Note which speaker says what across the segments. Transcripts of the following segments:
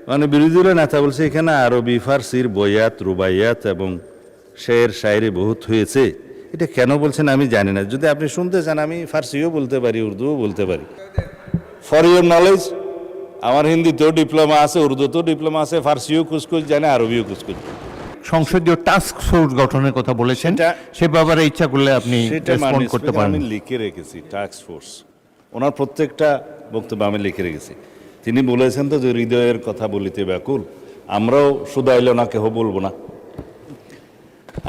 Speaker 1: মানে বিরোধী দলের নেতা বলছে এখানে আরবি ফার্সির বয়াত রুবাইয়াত এবং শের শায়েরি বহুত হয়েছে। এটা কেন বলছেন আমি জানি না, যদি আপনি শুনতে চান আমি ফার্সিও বলতে পারি, উর্দুও বলতে পারি। ফর ইউর নলেজ, আমার হিন্দিতেও ডিপ্লোমা আছে, উর্দুতেও ডিপ্লোমা আছে, ফার্সিও কুচকুচ জানে, আরবিও কুচকুচ।
Speaker 2: সংসদীয় টাস্ক ফোর্স গঠনের কথা বলেছেন, সে ব্যাপারে ইচ্ছা করলে আপনি রেসপন্ড করতে পারেন।
Speaker 1: আমি লিখে রেখেছি টাস্ক ফোর্স, ওনার প্রত্যেকটা বক্তব্য আমি লিখে রেখেছি। তিনি বলেছেন তো যে হৃদয়ের কথা বলিতে ব্যাকুল, আমরাও শুধাইল না কেহ বলবো না,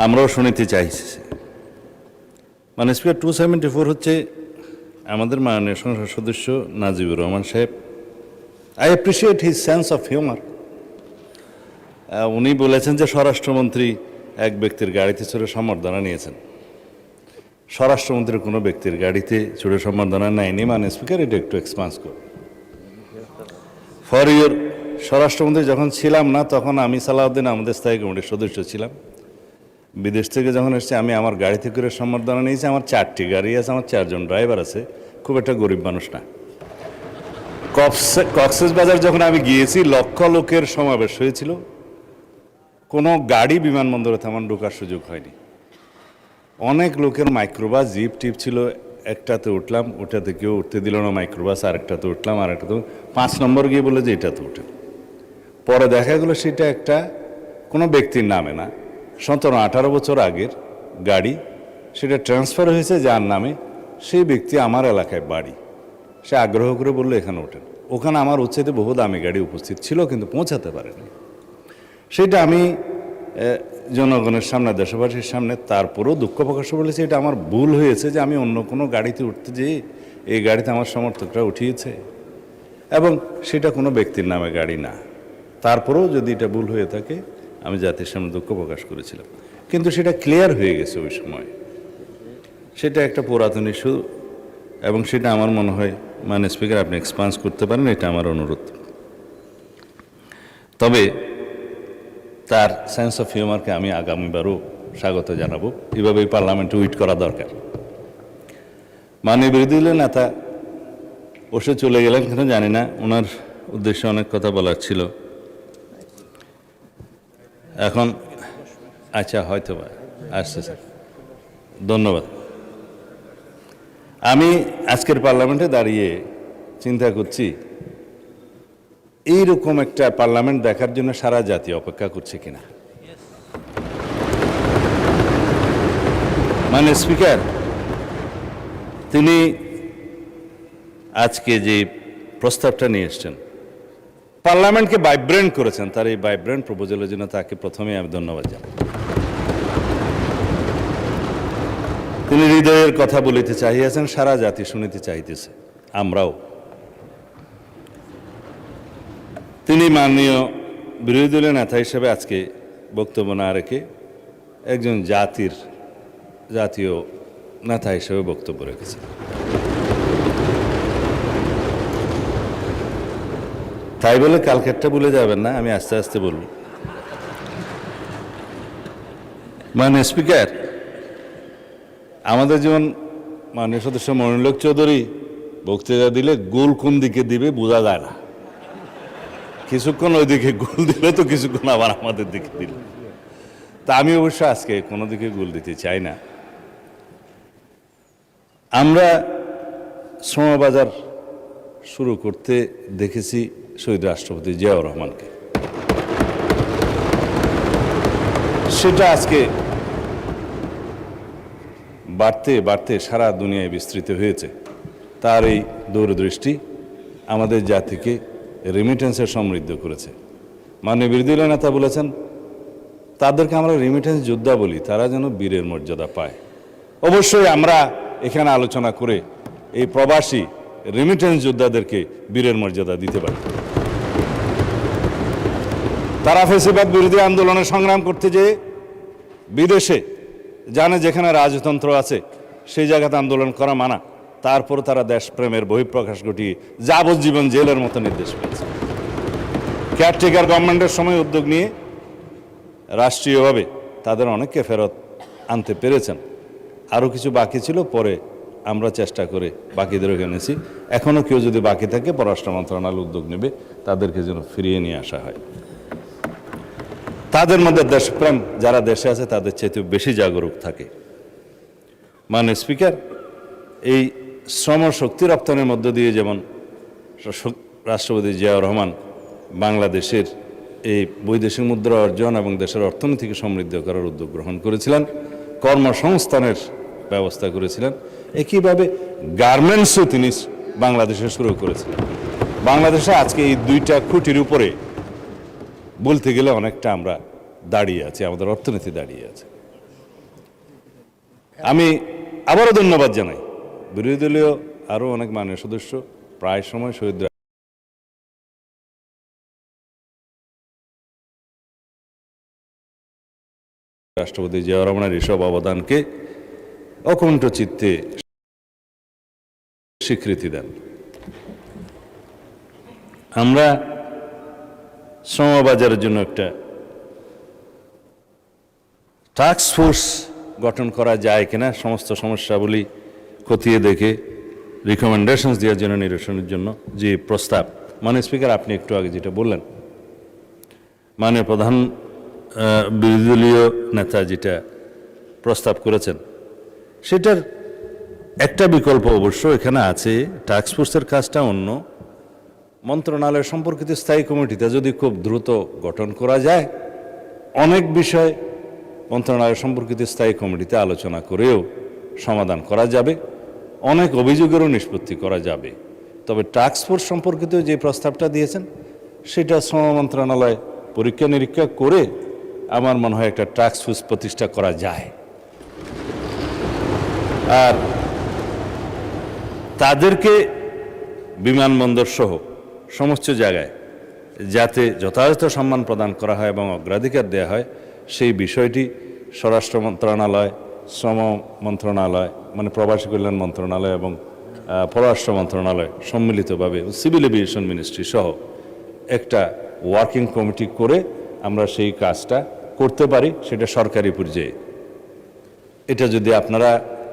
Speaker 1: আমরাও শুনিতে চাইছি। মানে স্পিকার 274 হচ্ছে আমাদের মাননীয় সংসদ সদস্য নাজিবুর রহমান সাহেব। I appreciate his sense of humour. উনি বলেছেন যে স্বরাষ্ট্রমন্ত্রী এক ব্যক্তির গাড়িতে চড়ে সম্বর্ধনা নিয়েছেন। স্বরাষ্ট্রমন্ত্রী কোনো ব্যক্তির গাড়িতে চড়ে সম্বর্ধনা নেয়নি। মানে স্পিকার এটা একটু এক্সপান্স করুন। ফর ইউর, স্বরাষ্ট্রমন্ত্রী যখন ছিলাম না তখন আমি সালাউদ্দিন আমাদের স্থায়ী কমিটির সদস্য ছিলাম। বিদেশ থেকে যখন এসেছি আমি আমার গাড়িতে করে সম্বর্ধনা নিয়েছি। আমার 4টি গাড়ি আছে, আমার 4 জন ড্রাইভার আছে, খুব একটা গরিব মানুষ না। কক্সবাজার যখন আমি গিয়েছি লক্ষ লোকের সমাবেশ হয়েছিল, কোনো গাড়ি বিমানবন্দরে তেমন ঢোকার সুযোগ হয়নি। অনেক লোকের মাইক্রোবাস জিপ টিপ ছিল, একটাতে উঠলাম, ওটাতে কেউ উঠতে দিল না মাইক্রোবাস, আরেকটাতে উঠলাম, আরেকটাতে 5 নম্বর গিয়ে বলে যে এটাতে উঠে। পরে দেখা গেলো সেটা একটা কোনো ব্যক্তির নামে না, 17-18 বছর আগের গাড়ি, সেটা ট্রান্সফার হয়েছে যার নামে। সেই ব্যক্তি আমার এলাকায় বাড়ি, সে আগ্রহ করে বললো এখানে ওঠেন। ওখানে আমার উচ্ছেদে বহু দামি গাড়ি উপস্থিত ছিল কিন্তু পৌঁছাতে পারেনি। সেটা আমি জনগণের সামনে, দেশবাসীর সামনে তারপরেও দুঃখ প্রকাশ বলেছি এটা আমার ভুল হয়েছে যে আমি অন্য কোনো গাড়িতে উঠতে যেয়ে এই গাড়িতে আমার সমর্থকরা উঠিয়েছে এবং সেটা কোনো ব্যক্তির নামে গাড়ি না। তারপরেও যদি এটা ভুল হয়ে থাকে আমি জাতির সামনে দুঃখ প্রকাশ করেছিলাম, কিন্তু সেটা ক্লিয়ার হয়ে গেছে ওই সময়। সেটা একটা পুরাতন ইস্যু এবং সেটা আমার মনে হয় মানে স্পিকার আপনি এক্সপান্স করতে পারেন, এটা আমার অনুরোধ। তবে তার সেন্স অফ হিউমারকে আমি আগামীবারও স্বাগত জানাবো। এভাবে পার্লামেন্টে উইট করা দরকার। মাননীয় বিরোধী দলের নেতা বসে চলে গেলেন কেন জানি না, ওনার উদ্দেশ্যে অনেক কথা বলার ছিল। এখন আচ্ছা হয়তো বা আসছে স্যার, ধন্যবাদ। আমি আজকের পার্লামেন্টে দাঁড়িয়ে চিন্তা করছি এইরকম একটা পার্লামেন্ট দেখার জন্য সারা জাতি অপেক্ষা করছে কিনা। মানে স্পিকার তিনি আজকে যে প্রস্তাবটা নিয়ে এসছেন পার্লামেন্টকে ভাইব্রেন্ট করেছেন, তার এই ভাইব্রেন্ট প্রপোজালের জন্য তাকে প্রথমে আমি ধন্যবাদ জানাই। তিনি হৃদয়ের কথা বলিতে চাহিয়াছেন, সারা জাতি শুনিতে চাইতেছে, আমরাও। তিনি মাননীয় বিরোধী দলের নেতা হিসেবে আজকে বক্তব্য না রেখে একজন জাতীয় নেতা হিসেবে বক্তব্য রেখেছেন। তাই বলে কালকেরটা ভুলে যাবেন না, আমি আস্তে আস্তে বলব। মানে স্পিকার আমাদের যেমন মাননীয় সদস্য মনিরুল হক চৌধুরী বক্তৃতা দিলে গোল কোন দিকে দিবে বোঝা যায় না, কিছুক্ষণ ওই দিকে গোল দিলে তো কিছুক্ষণ আবার আমাদের দিকে দিল। তা আমি অবশ্য আজকে কোনো দিকে গোল দিতে চাই না। আমরা শ্রমবাজার শুরু করতে দেখেছি শহীদ রাষ্ট্রপতি জিয়াউর রহমানকে, সেটা আজকে বাড়তে বাড়তে সারা দুনিয়ায় বিস্তৃত হয়েছে। তার এই দূরদৃষ্টি আমাদের জাতিকে রেমিটেন্সে সমৃদ্ধ করেছে। মাননীয় বিরোধী দলের নেতা বলেছেন তাদেরকে আমরা রেমিটেন্স যোদ্ধা বলি, তারা যেন বীরের মর্যাদা পায়। অবশ্যই আমরা এখানে আলোচনা করে এই প্রবাসী রেমিটেন্স যোদ্ধাদেরকে বীরের মর্যাদা দিতে পারি। তারা ফ্যাসিবাদ বিরোধী আন্দোলনে সংগ্রাম করতে যেয়ে বিদেশে জানে যেখানে রাজতন্ত্র আছে সেই জায়গাতে আন্দোলন করা মানা, তারপর তারা দেশপ্রেমের বহিঃপ্রকাশ ঘটিয়ে যাবজ্জীবন জেলের মতো নির্দেশ পেয়েছে। কেয়ারটেকার গভর্নমেন্টের সময় উদ্যোগ নিয়ে রাষ্ট্রীয়ভাবে তাদের অনেককে ফেরত আনতে পেরেছেন, আরও কিছু বাকি ছিল, পরে আমরা চেষ্টা করে বাকিদেরও এনেছি। এখনও কেউ যদি বাকি থাকে পররাষ্ট্র মন্ত্রণালয় উদ্যোগ নেবে তাদেরকে যেন ফিরিয়ে নিয়ে আসা হয়। তাদের মধ্যে দেশপ্রেম যারা দেশে আছে তাদের চাইতে বেশি জাগরুক থাকে। মাননীয় স্পিকার, এই শ্রম শক্তি রপ্তানির মধ্য দিয়ে যেমন রাষ্ট্রপতি জিয়াউর রহমান বাংলাদেশের এই বৈদেশিক মুদ্রা অর্জন এবং দেশের অর্থনীতিকে সমৃদ্ধ করার উদ্যোগ গ্রহণ করেছিলেন, কর্মসংস্থানের ব্যবস্থা করেছিলেন, একইভাবে গার্মেন্টসও তিনি বাংলাদেশে শুরু করেছিলেন। বাংলাদেশে আজকে এই দুইটা খুঁটির উপরে বলতে গেলে অনেকটা আমরা দাঁড়িয়ে আছি, আমাদের অর্থনীতি দাঁড়িয়ে আছে। আমি আবারও ধন্যবাদ জানাই বিরোধী দলীয় আরও অনেক মাননীয় সদস্য, প্রায় সময় শহীদ রাষ্ট্রপতি জিয়াউর রহমানের এসব অবদানকে অকুণ্ঠ চিত্তে স্বীকৃতি দেন। আমরা শ্রমবাজারের জন্য একটা টাস্ক ফোর্স গঠন করা যায় কিনা, সমস্ত সমস্যাগুলি খতিয়ে দেখে রিকমেন্ডেশনস দেওয়ার জন্য, নিরসনের জন্য যে প্রস্তাব মাননীয় স্পিকার আপনি একটু আগে যেটা বললেন, মাননীয় প্রধান বিরোধী দলীয় নেতা যেটা প্রস্তাব করেছেন, সেটার একটা বিকল্প অবশ্য এখানে আছে। টাস্ক ফোর্সের কাজটা অন্য মন্ত্রণালয় সম্পর্কিত স্থায়ী কমিটিতে যদি খুব দ্রুত গঠন করা যায়, অনেক বিষয় মন্ত্রণালয় সম্পর্কিত স্থায়ী কমিটিতে আলোচনা করেও সমাধান করা যাবে, অনেক অভিযোগেরও নিষ্পত্তি করা যাবে। তবে টাস্ক ফোর্স সম্পর্কিত যে প্রস্তাবটা দিয়েছেন সেটা শ্রম মন্ত্রণালয় পরীক্ষা নিরীক্ষা করে আমার মনে হয় একটা টাস্ক ফোর্স প্রতিষ্ঠা করা যায়। আর তাদেরকে বিমানবন্দর সহ সমস্ত জায়গায় যাতে যথাযথ সম্মান প্রদান করা হয় এবং অগ্রাধিকার দেওয়া হয়, সেই বিষয়টি স্বরাষ্ট্র মন্ত্রণালয়, শ্রম মন্ত্রণালয় মানে প্রবাসী কল্যাণ মন্ত্রণালয় এবং পররাষ্ট্র মন্ত্রণালয় সম্মিলিতভাবে সিভিল এভিয়েশন মিনিস্ট্রি সহ একটা ওয়ার্কিং কমিটি করে আমরা সেই কাজটা করতে পারি, সেটা সরকারি পর্যায়ে। এটা যদি আপনারা,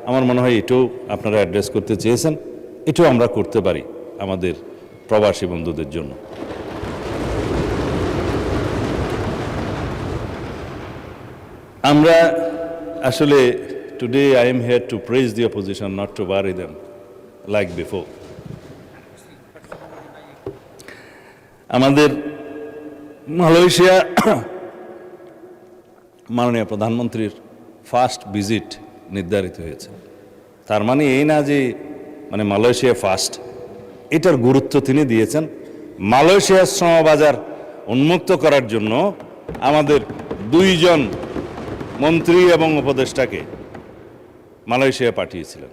Speaker 1: আমার মনে হয় এটাও আপনারা অ্যাড্রেস করতে চেয়েছেন, এটাও আমরা করতে পারি আমাদের প্রবাসী বন্ধুদের জন্য। আমরা আসলে today I am here to praise the opposition, not to bury them like before. আমাদের মালয়েশিয়া মাননীয় প্রধানমন্ত্রীর ফার্স্ট ভিজিট নির্ধারিত হয়েছে। তার মানে এই না যে মানে মালয়েশিয়া ফার্স্ট, এটার গুরুত্ব তিনি দিয়েছেন। মালয়েশিয়ার শ্রমবাজার উন্মুক্ত করার জন্য আমাদের 2 জন মন্ত্রী এবং উপদেষ্টাকে মালয়েশিয়া পাঠিয়েছিলেন।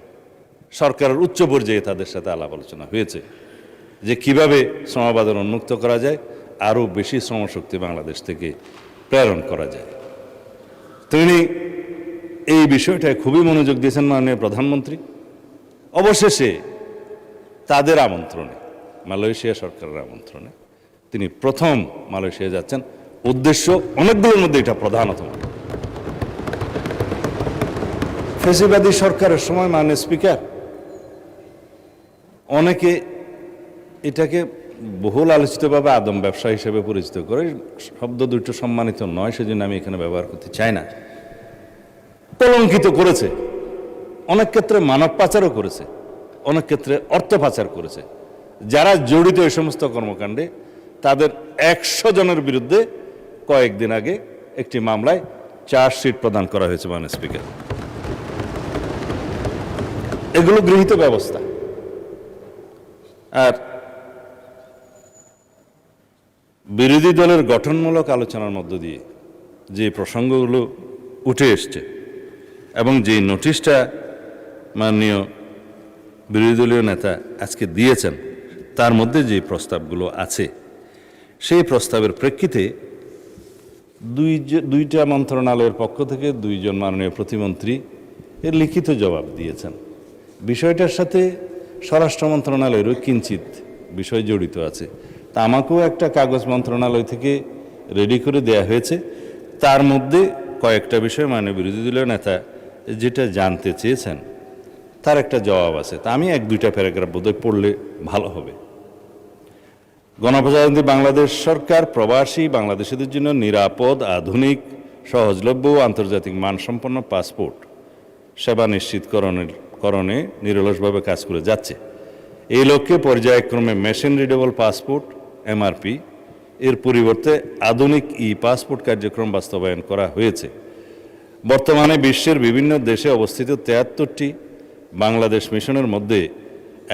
Speaker 1: সরকারের উচ্চ পর্যায়ে তাদের সাথে আলাপ আলোচনা হয়েছে যে কিভাবে শ্রমবাজার উন্মুক্ত করা যায়, আরও বেশি শ্রমশক্তি বাংলাদেশ থেকে প্রেরণ করা যায়। তিনি এই বিষয়টায় খুবই মনোযোগ দিয়েছেন মাননীয় প্রধানমন্ত্রী। অবশেষে তাদের আমন্ত্রণে, মালয়েশিয়া সরকারের আমন্ত্রণে তিনি প্রথম মালয়েশিয়া যাচ্ছেন। উদ্দেশ্য অনেকগুলোর মধ্যে এটা প্রধানতম। ফ্যাসিবাদী সরকারের সময় মাননীয় স্পিকার অনেকে এটাকে বহুল আলোচিতভাবে আদম ব্যবসা হিসেবে পরিচিত করে, শব্দ দুটো সম্মানিত নয় সেজন্য আমি এখানে ব্যবহার করতে চাই না, কলঙ্কিত করেছে। অনেক ক্ষেত্রে মানব পাচারও করেছে, অনেক ক্ষেত্রে অর্থ পাচার করেছে। যারা জড়িত এই সমস্ত কর্মকাণ্ডে তাদের 100 জনের বিরুদ্ধে কয়েকদিন আগে একটি মামলায় চার্জশিট প্রদান করা হয়েছে মাননীয় স্পিকার। এগুলো গৃহীত ব্যবস্থা। আর বিরোধী দলের গঠনমূলক আলোচনার মধ্য দিয়ে যে প্রসঙ্গগুলো উঠে এসছে এবং যে নোটিশটা মাননীয় বিরোধী দলীয় নেতা আজকে দিয়েছেন, তার মধ্যে যে প্রস্তাবগুলো আছে সেই প্রস্তাবের প্রেক্ষিতে দুইটা মন্ত্রণালয়ের পক্ষ থেকে 2 জন মাননীয় প্রতিমন্ত্রী এর লিখিত জবাব দিয়েছেন। বিষয়টার সাথে স্বরাষ্ট্র মন্ত্রণালয়েরও কিঞ্চিত বিষয় জড়িত আছে। তা আমাকেও একটা কাগজ মন্ত্রণালয় থেকে রেডি করে দেয়া হয়েছে। তার মধ্যে কয়েকটা বিষয় মাননীয় বিরোধী দলীয় নেতা যেটা জানতে চেয়েছেন তার একটা জবাব আছে, তা আমি এক দুইটা প্যারাগ্রাফ বোধহয় পড়লে ভালো হবে। গণপ্রজাতন্ত্রী বাংলাদেশ সরকার প্রবাসী বাংলাদেশিদের জন্য নিরাপদ, আধুনিক, সহজলভ্য ও আন্তর্জাতিক মানসম্পন্ন পাসপোর্ট সেবা নিশ্চিতকরণে নিরলসভাবে কাজ করে যাচ্ছে। এই লক্ষ্যে পর্যায়ক্রমে মেশিন রিডেবল পাসপোর্ট MRP এর পরিবর্তে আধুনিক পাসপোর্ট কার্যক্রম বাস্তবায়ন করা হয়েছে। বর্তমানে বিশ্বের বিভিন্ন দেশে অবস্থিত 73টি বাংলাদেশ মিশনের মধ্যে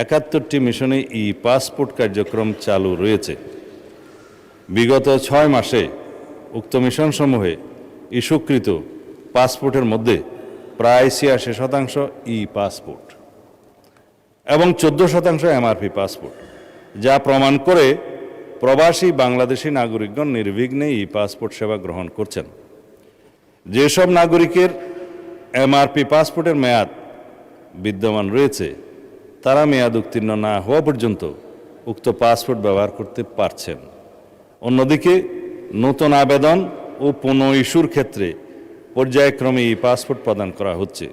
Speaker 1: 71টি মিশনে পাসপোর্ট কার্যক্রম চালু রয়েছে। বিগত 6 মাসে উক্ত মিশনসমূহে ইস্যুকৃত পাসপোর্টের মধ্যে প্রায় 86% পাসপোর্ট এবং 14% MRP পাসপোর্ট, যা প্রমাণ করে প্রবাসী বাংলাদেশি নাগরিকগণ নির্বিঘ্নে পাসপোর্ট সেবা গ্রহণ করছেন। যেসব নাগরিকের MRP পাসপোর্টের মেয়াদ বিদ্যমান রয়েছে, তারা মেয়াদ উত্তীর্ণ না হওয়া পর্যন্ত উক্ত পাসপোর্ট ব্যবহার করতে পারছেন। অন্যদিকে নতুন আবেদন ও পুনঃ ইস্যুর ক্ষেত্রে পর্যায়ক্রমে পাসপোর্ট প্রদান করা হচ্ছে।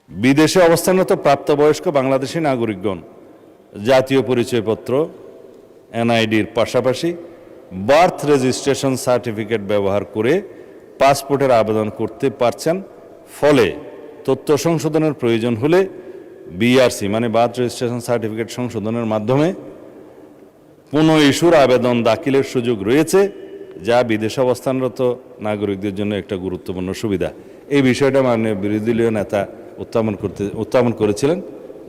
Speaker 1: বিদেশে অবস্থানরত প্রাপ্তবয়স্ক বাংলাদেশি নাগরিকগণ জাতীয় পরিচয়পত্র NID-র পাশাপাশি বার্থ রেজিস্ট্রেশন সার্টিফিকেট ব্যবহার করে পাসপোর্টের আবেদন করতে পারছেন। ফলে তথ্য সংশোধনের প্রয়োজন হলে BRC মানে বার্থ রেজিস্ট্রেশন সার্টিফিকেট সংশোধনের মাধ্যমে পুনঃ ইস্যুর আবেদন দাখিলের সুযোগ রয়েছে, যা বিদেশে অবস্থানরত নাগরিকদের জন্য একটা গুরুত্বপূর্ণ সুবিধা। এই বিষয়টা মাননীয় বিরোধী দলীয় নেতা উত্থাপন করেছিলেন।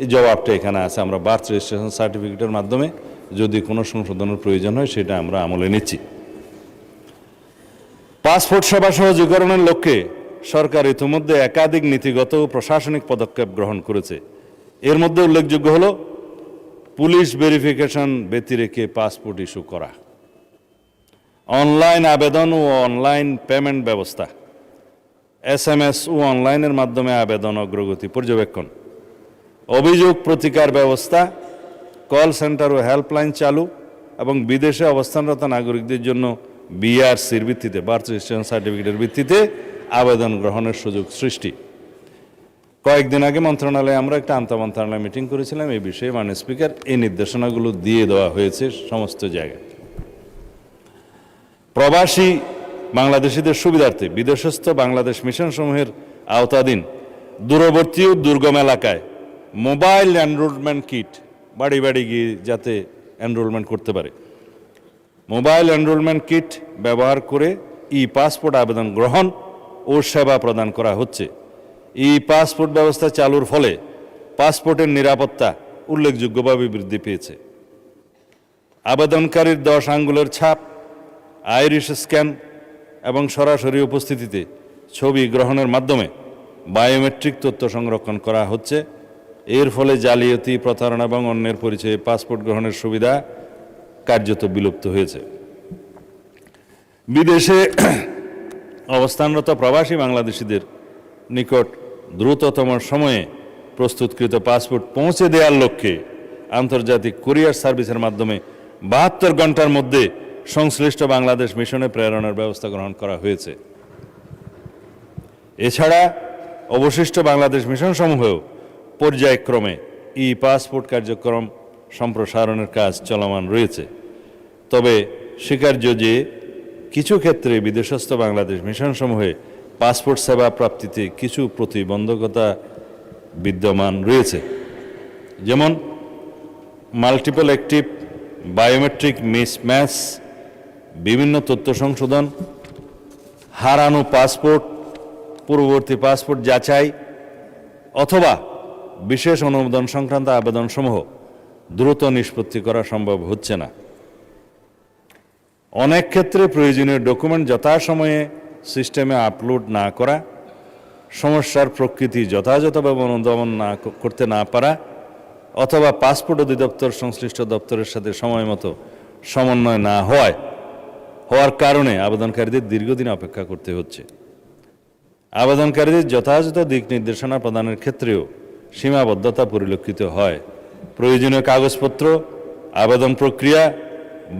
Speaker 1: এই জবাবটা এখানে আছে। আমরা বার্থ রেজিস্ট্রেশন সার্টিফিকেটের মাধ্যমে যদি কোনো সংশোধনের প্রয়োজন হয় সেটা আমরা আমলে নিচ্ছি। পাসপোর্ট সেবা সহজীকরণের লক্ষ্যে সরকার ইতিমধ্যে একাধিক নীতিগত ও প্রশাসনিক পদক্ষেপ গ্রহণ করেছে। এর মধ্যে উল্লেখযোগ্য হল পুলিশ ভেরিফিকেশন ব্যতিরেকে পাসপোর্ট ইস্যু করা, অনলাইন আবেদন ও অনলাইন পেমেন্ট ব্যবস্থা, SMS ও অনলাইনের মাধ্যমে আবেদন অগ্রগতি পর্যবেক্ষণ, অভিযোগ প্রতিকার ব্যবস্থা, কল সেন্টার ও হেল্পলাইন চালু এবং বিদেশে অবস্থানরত নাগরিকদের জন্য BRC-র ভিত্তিতে বার্থ রেজিস্ট্রেশন সার্টিফিকেটের ভিত্তিতে আবেদন গ্রহণের সুযোগ সৃষ্টি। কয়েকদিন আগে মন্ত্রণালয়ে আমরা একটা আন্তঃমন্ত্রণালয় মিটিং করেছিলাম। এই বিষয়ে মাননীয় স্পিকার এই নির্দেশনাগুলো দিয়ে দেওয়া হয়েছে সমস্ত জায়গায়। প্রবাসী বাংলাদেশিদের সুবিধার্থে বিদেশস্থ বাংলাদেশ মিশনসমূহের আওতাধীন দূরবর্তী ও দুর্গম এলাকায় মোবাইল এনরোলমেন্ট কিট বাড়ি বাড়ি গিয়ে যাতে এনরোলমেন্ট করতে পারে, মোবাইল এনরোলমেন্ট কিট ব্যবহার করে পাসপোর্ট আবেদন গ্রহণ ও সেবা প্রদান করা হচ্ছে। পাসপোর্ট ব্যবস্থা চালুর ফলে পাসপোর্টের নিরাপত্তা উল্লেখযোগ্যভাবে বৃদ্ধি পেয়েছে। আবেদনকারীর 10 আঙ্গুলের ছাপ, আইরিশ স্ক্যান এবং সরাসরি উপস্থিতিতে ছবি গ্রহণের মাধ্যমে বায়োমেট্রিক তথ্য সংরক্ষণ করা হচ্ছে। এর ফলে জালিয়াতি, প্রতারণা এবং অন্যের পরিচয়ে পাসপোর্ট গ্রহণের সুবিধা কার্যত বিলুপ্ত হয়েছে। বিদেশে অবস্থানরত প্রবাসী বাংলাদেশিদের নিকট দ্রুততম সময়ে প্রস্তুতকৃত পাসপোর্ট পৌঁছে দেওয়ার লক্ষ্যে আন্তর্জাতিক কুরিয়ার সার্ভিসের মাধ্যমে 72 ঘন্টার মধ্যে সংশ্লিষ্ট বাংলাদেশ মিশনে প্রেরণের ব্যবস্থা গ্রহণ করা হয়েছে। এছাড়া অবশিষ্ট বাংলাদেশ মিশনসমূহেও পর্যায়ক্রমে পাসপোর্ট কার্যক্রম সম্প্রসারণের কাজ চলমান রয়েছে। তবে স্বীকার্য যে কিছু ক্ষেত্রে বিদেশস্থ বাংলাদেশ মিশনসমূহে পাসপোর্ট সেবা প্রাপ্তিতে কিছু প্রতিবন্ধকতা বিদ্যমান রয়েছে, যেমন মাল্টিপল অ্যাক্টিভ, বায়োমেট্রিক মিসম্যাচ, বিভিন্ন তথ্য সংশোধন, হারানো পাসপোর্ট, পূর্ববর্তী পাসপোর্ট যাচাই অথবা বিশেষ অনুমোদন সংক্রান্ত আবেদনসমূহ দ্রুত নিষ্পত্তি করা সম্ভব হচ্ছে না। অনেক ক্ষেত্রে প্রয়োজনীয় ডকুমেন্ট যথাসময়ে সিস্টেমে আপলোড না করা, সমস্যার প্রকৃতি যথাযথভাবে অনুধাবন করতে না পারা অথবা পাসপোর্ট অধিদপ্তর সংশ্লিষ্ট দপ্তরের সাথে সময় মতো সমন্বয় না হওয়ার কারণে আবেদনকারীদের দীর্ঘদিন অপেক্ষা করতে হচ্ছে। আবেদনকারীদের যথাযথ দিক নির্দেশনা প্রদানের ক্ষেত্রেও সীমাবদ্ধতা পরিলক্ষিত হয়। প্রয়োজনীয় কাগজপত্র, আবেদন প্রক্রিয়া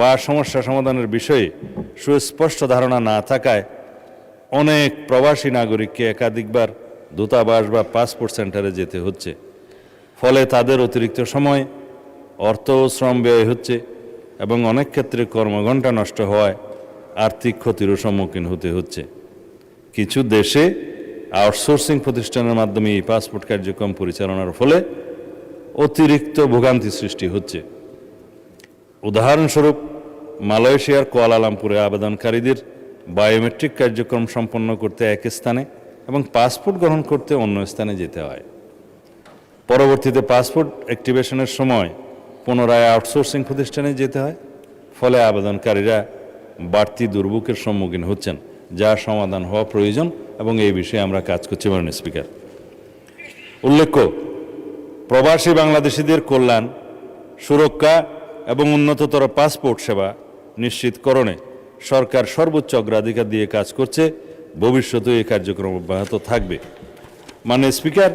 Speaker 1: বা সমস্যা সমাধানের বিষয়ে সুস্পষ্ট ধারণা না থাকায় অনেক প্রবাসী নাগরিককে একাধিকবার দূতাবাস বা পাসপোর্ট সেন্টারে যেতে হচ্ছে। ফলে তাদের অতিরিক্ত সময়, অর্থ ও শ্রম ব্যয় হচ্ছে এবং অনেক ক্ষেত্রে কর্মঘণ্টা নষ্ট হওয়ায় আর্থিক ক্ষতিরও সম্মুখীন হতে হচ্ছে। কিছু দেশে আউটসোর্সিং প্রতিষ্ঠানের মাধ্যমে এই পাসপোর্ট কার্যক্রম পরিচালনার ফলে অতিরিক্ত ভোগান্তি সৃষ্টি হচ্ছে। উদাহরণস্বরূপ মালয়েশিয়ার কুয়ালালামপুরে আবেদনকারীদের বায়োমেট্রিক কার্যক্রম সম্পন্ন করতে এক স্থানে এবং পাসপোর্ট গ্রহণ করতে অন্য স্থানে যেতে হয়। পরবর্তীতে পাসপোর্ট অ্যাক্টিভেশনের সময় পুনরায় আউটসোর্সিং প্রতিষ্ঠানে যেতে হয়। ফলে আবেদনকারীরা বাড়তি দুর্ভোগের সম্মুখীন হচ্ছেন, যা সমাধান হওয়া প্রয়োজন এবং এই বিষয়ে আমরা কাজ করছি। মাননীয় স্পিকার, উল্লেখ্য, প্রবাসী বাংলাদেশিদের কল্যাণ, সুরক্ষা এবং উন্নততর পাসপোর্ট সেবা নিশ্চিতকরণে সরকার সর্বোচ্চ অগ্রাধিকার দিয়ে কাজ করছে। ভবিষ্যতে এই কার্যক্রম অব্যাহত থাকবে। মাননীয় স্পিকার,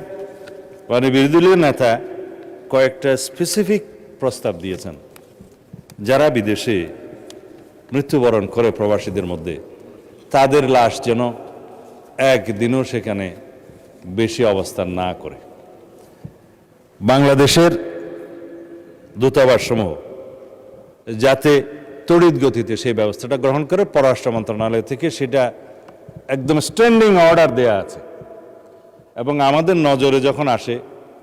Speaker 1: বিরোধী দলীয় নেতা কয়েকটা স্পেসিফিক প্রস্তাব দিয়েছেন। যারা বিদেশে মৃত্যুবরণ করে প্রবাসীদের মধ্যে, তাদের লাশ যেন একদিনও সেখানে বেশি অবস্থান না করে। বাংলাদেশের দূতাবাসসমূহ যাতে তড়িৎ গতিতে সেই ব্যবস্থাটা গ্রহণ করে, পররাষ্ট্র মন্ত্রণালয় থেকে সেটা একদম স্ট্যান্ডিং অর্ডার দেয়া আছে এবং আমাদের নজরে যখন আসে,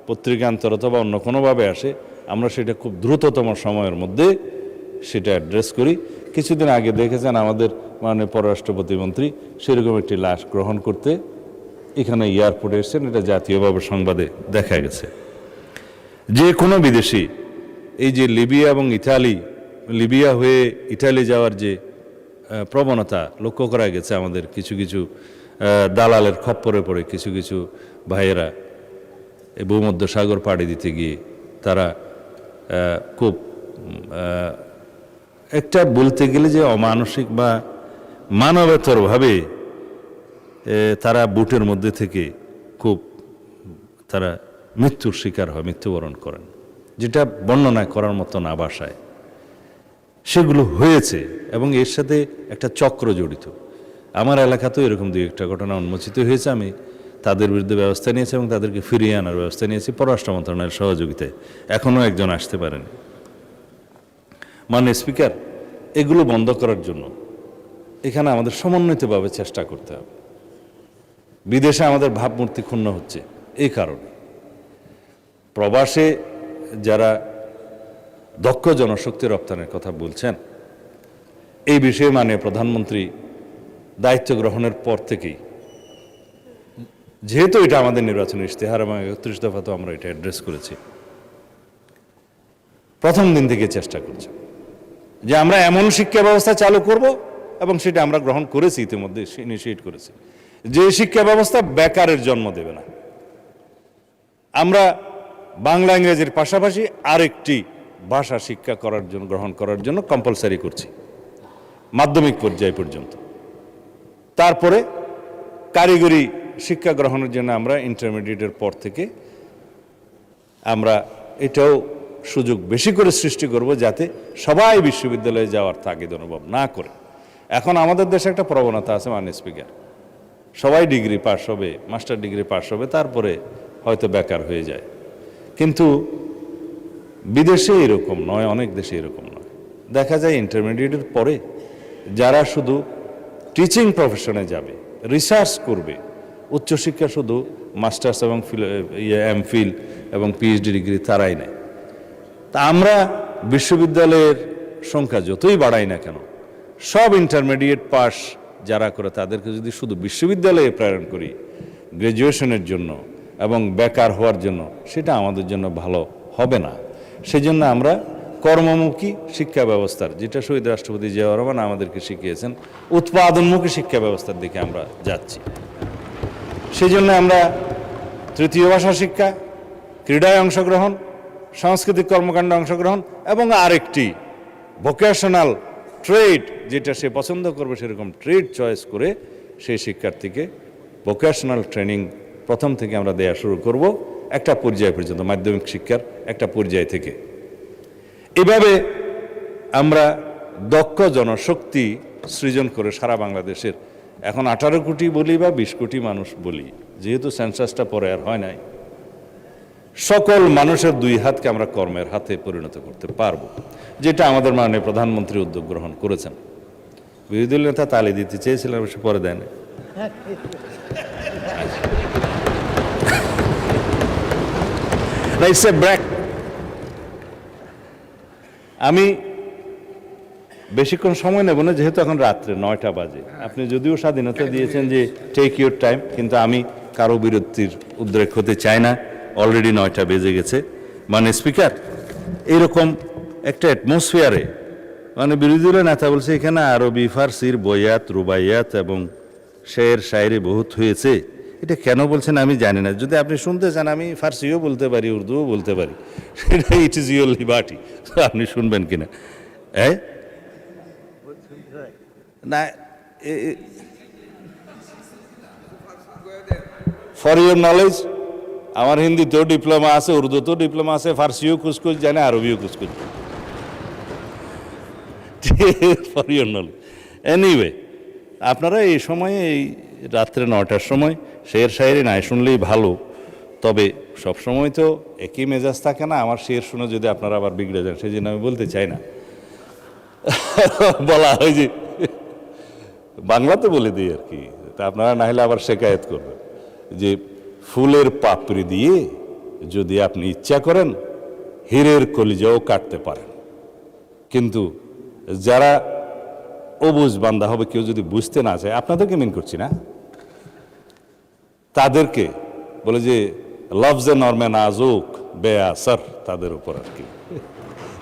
Speaker 1: পত্রিকান্তর অথবা অন্য কোনোভাবে আসে, আমরা সেটা খুব দ্রুততম সময়ের মধ্যে সেটা অ্যাড্রেস করি। কিছুদিন আগে দেখেছেন আমাদের মাননীয় পররাষ্ট্র প্রতিমন্ত্রী সেরকম একটি লাশ গ্রহণ করতে এখানে এয়ারপোর্টে এসেছেন। এটা জাতীয়ভাবে সংবাদে দেখা গেছে। যে কোনো বিদেশি এই যে লিবিয়া এবং লিবিয়া হয়ে ইটালি যাওয়ার যে প্রবণতা লক্ষ্য করা গেছে, আমাদের কিছু কিছু দালালের খপ্পরে পড়ে কিছু কিছু ভাইয়েরা এই ভূমধ্য সাগর পাড়ি দিতে গিয়ে তারা খুব একটা বলতে গেলে যে অমানসিক বা মানবেতরভাবে তারা বুটের মধ্যে থেকে খুব তারা মৃত্যুর শিকার হয়, মৃত্যুবরণ করেন, যেটা বর্ণনা করার মতো না ভাষায়। সেগুলো হয়েছে এবং এর সাথে একটা চক্র জড়িত। আমার এলাকাতেও এরকম দুই একটা ঘটনা উন্মোচিত হয়েছে। আমি তাদের বিরুদ্ধে ব্যবস্থা নিয়েছি এবং তাদেরকে ফিরিয়ে আনার ব্যবস্থা নিয়েছি পররাষ্ট্র মন্ত্রণালয়ের সহযোগিতায়। এখনও একজন আসতে পারেন। মাননীয় স্পিকার, এগুলো বন্ধ করার জন্য এখানে আমাদের সমন্বিতভাবে চেষ্টা করতে হবে। বিদেশে আমাদের ভাবমূর্তি ক্ষুণ্ণ হচ্ছে এই কারণে। প্রবাসে যারা দক্ষ জনশক্তি রপ্তানির কথা বলছেন, এই বিষয়ে মাননীয় প্রধানমন্ত্রী দায়িত্ব গ্রহণের পর থেকেই, যেহেতু এটা আমাদের নির্বাচনী ইশতেহার এবং ৩১ দফা তো আমরা এটা অ্যাড্রেস করেছি, প্রথম দিন থেকে চেষ্টা করছি যে আমরা এমন শিক্ষা ব্যবস্থা চালু করব এবং সেটা আমরা গ্রহণ করেছি, ইতিমধ্যে ইনিশিয়েট করেছি, যে শিক্ষা ব্যবস্থা বেকারের জন্ম দেবে না। আমরা বাংলা ইংরেজির পাশাপাশি আরেকটি ভাষা শিক্ষা করার জন্য গ্রহণ করার জন্য কম্পালসারি করছি মাধ্যমিক পর্যায় পর্যন্ত। তারপরে কারিগরি শিক্ষা গ্রহণের জন্য আমরা ইন্টারমিডিয়েটের পর থেকে আমরা এটাও সুযোগ বেশি করে সৃষ্টি করব, যাতে সবাই বিশ্ববিদ্যালয়ে যাওয়ার তাগিদ অনুভব না করে। এখন আমাদের দেশে একটা প্রবণতা আছে মাননীয় স্পিকার, সবাই ডিগ্রি পাস হবে, মাস্টার ডিগ্রি পাস হবে, তারপরে হয়তো বেকার হয়ে যায়। কিন্তু বিদেশে এরকম নয়, অনেক দেশে এরকম নয়। দেখা যায় ইন্টারমিডিয়েটের পরে যারা শুধু টিচিং প্রফেশনে যাবে, রিসার্চ করবে, উচ্চশিক্ষা শুধু মাস্টার্স এবং এমফিল এবং পিএইচডি ডিগ্রি তারাই নেয়। তা আমরা বিশ্ববিদ্যালয়ের সংখ্যা যতই বাড়াই না কেন, সব ইন্টারমিডিয়েট পাস যারা করে তাদেরকে যদি শুধু বিশ্ববিদ্যালয়ে প্রেরণ করি গ্র্যাজুয়েশনের জন্য এবং বেকার হওয়ার জন্য, সেটা আমাদের জন্য ভালো হবে না। সেজন্য আমরা কর্মমুখী শিক্ষা ব্যবস্থার, যেটা শহীদ রাষ্ট্রপতি জিয়াউর রহমান আমাদেরকে শিখিয়েছেন, উৎপাদনমুখী শিক্ষা ব্যবস্থার দিকে আমরা যাচ্ছি। সেজন্য আমরা তৃতীয় ভাষা শিক্ষা, ক্রীড়ায় অংশগ্রহণ, সাংস্কৃতিক কর্মকাণ্ডে অংশগ্রহণ এবং আরেকটি ভোকেশনাল ট্রেড, যেটা সে পছন্দ করবে সেরকম ট্রেড চয়েস করে সেই শিক্ষার্থীকে ভোকেশনাল ট্রেনিং প্রথম থেকে আমরা দেয়া শুরু করব, একটা পর্যায় পর্যন্ত, মাধ্যমিক শিক্ষার একটা পর্যায় থেকে। এভাবে আমরা দক্ষ জনশক্তি সৃজন করে সারা বাংলাদেশের, এখন 18 কোটি বলি বা 20 কোটি মানুষ বলি, যেহেতু সেন্সাসটা পরে আর হয় নাই, সকল মানুষের দুই হাতকে আমরা কর্মের হাতে পরিণত করতে পারবো, যেটা আমাদের মাননীয় প্রধানমন্ত্রী উদ্যোগ গ্রহণ করেছেন। বিরোধী দল নেতা তালি দিতে চেয়েছিলেন, অবশ্য পরে দেন। আমি বেশিক্ষণ সময় নেব না, যেহেতু এখন রাত্রে 9টা বাজে। আপনি যদিও স্বাধীনতা দিয়েছেন যে টেক ইউর টাইম, কিন্তু আমি কারো বিরতির উদ্রেক হতে চাই না। অলরেডি 9টা বেজে গেছে। মানে স্পিকার, এরকম একটা অ্যাটমসফিয়ারে মানে বিরোধী দলের নেতা বলছে এখানে আরবি ফার্সির বয়াত রুবাইয়াত এবং শের শায়েরি বহুত হয়েছে। এটা কেন বলছেন আমি জানি না। যদি আপনি শুনতে চান আমি ফার্সিও বলতে পারি, উর্দুও বলতে পারি, সেটা ইট ইজ ইউর লিবার্টি। আপনি শুনবেন কিনা? না, ফর ইউর নলেজ, আমার হিন্দিতেও ডিপ্লোমা আছে, উর্দুতেও ডিপ্লোমা আছে, ফার্সিও কুচকুচ জানে, RBO Kuch Kuch. For your knowledge. Anyway, আপনারা এই সময়ে, এই রাত্রে 9টার সময় শের শায়েরি নাই শুনলেই ভালো। তবে সব সময় তো একই মেজাজ থাকে না। আমার শের শুনে যদি আপনারা আবার বিগড়ে যান, সেই জন্য আমি বলতে চাই না। বলা হয় যে বাংলাতে বলে দিই আর কি, তা আপনারা না হলে আবার শেকায়েত করবেন যে ফুলের পাপড়ি দিয়ে যদি আপনি ইচ্ছা করেন হীরের কলিজাও কাটতে পারেন, কিন্তু যারা অবুঝ বান্দা হবে, কেউ যদি বুঝতে না চায়, আপনাদেরকে মিন করছি না, তাদেরকে বলে যে লফজে নরমে নাজুক বেআসর, তাদের উপর আর কি।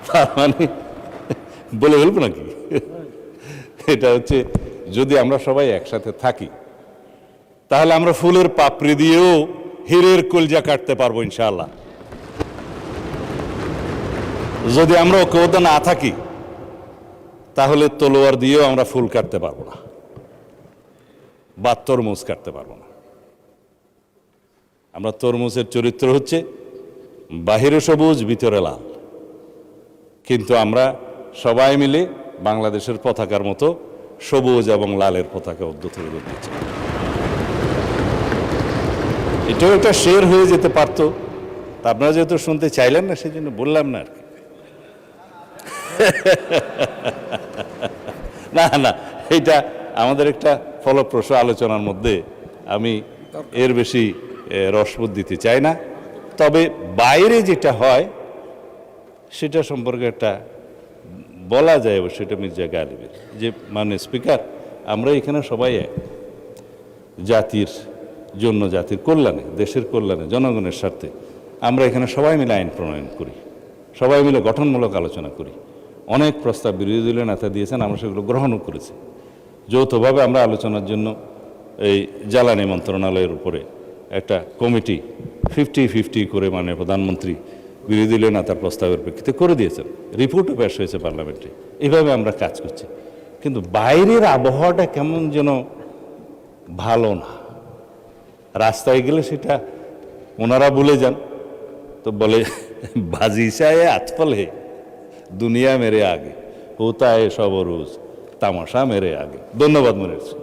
Speaker 1: তার মানে বলে বলবো নাকি? এটা হচ্ছে, যদি আমরা সবাই একসাথে থাকি তাহলে আমরা ফুলের পাপড়ি দিয়েও হীরের কলজা কাটতে পারবো ইনশাআল্লাহ। যদি আমরা ঐক্যবদ্ধ না থাকি তাহলে তলোয়ার দিয়েও আমরা ফুল কাটতে পারবো না বা তরমুজ কাটতে পারবো না। আমরা তরমুজের চরিত্র হচ্ছে বাহিরে সবুজ ভিতরে লাল, কিন্তু আমরা সবাই মিলে বাংলাদেশের পতাকার মতো সবুজ এবং লালের পতাকা উদ্যত করে দিচ্ছি। এটাও একটা শের হয়ে যেতে পারতো, তা আপনারা যেহেতু শুনতে চাইলেন না সেই জন্য বললাম না আর কি। না না, এটা আমাদের একটা ফলপ্রসূ আলোচনার মধ্যে আমি এর বেশি রসবোধ দিতে চাই না। তবে বাইরে যেটা হয় সেটা সম্পর্কে একটা বলা যায়, অবশ্যই এটা মির্জা গালিবের যে মানে স্পিকার, আমরা এখানে সবাই এক, জাতির জন্য, জাতির কল্যাণে, দেশের কল্যাণে, জনগণের স্বার্থে আমরা এখানে সবাই মিলে আইন প্রণয়ন করি, সবাই মিলে গঠনমূলক আলোচনা করি। অনেক প্রস্তাব বিরোধী দলীয় নেতা দিয়েছেন, আমরা সেগুলো গ্রহণও করেছি। যৌথভাবে আমরা আলোচনার জন্য এই জ্বালানি মন্ত্রণালয়ের উপরে একটা কমিটি 50-50 করে মাননীয় প্রধানমন্ত্রী বিরোধী দলীয় নেতার প্রস্তাবের প্রেক্ষিতে করে দিয়েছেন। রিপোর্টও পেশ হয়েছে পার্লামেন্টে। এইভাবে আমরা কাজ করছি, কিন্তু বাইরের আবহাওয়াটা কেমন যেন ভালো না। রাস্তায় গেলে সেটা ওনারা ভুলে যান, তো বলে বাজিশায় আতফল হে দুনিয়া মেরে আগে, হোতা এ সব রোজ তামাশা মেরে আগে। ধন্যবাদ মনে হচ্ছে।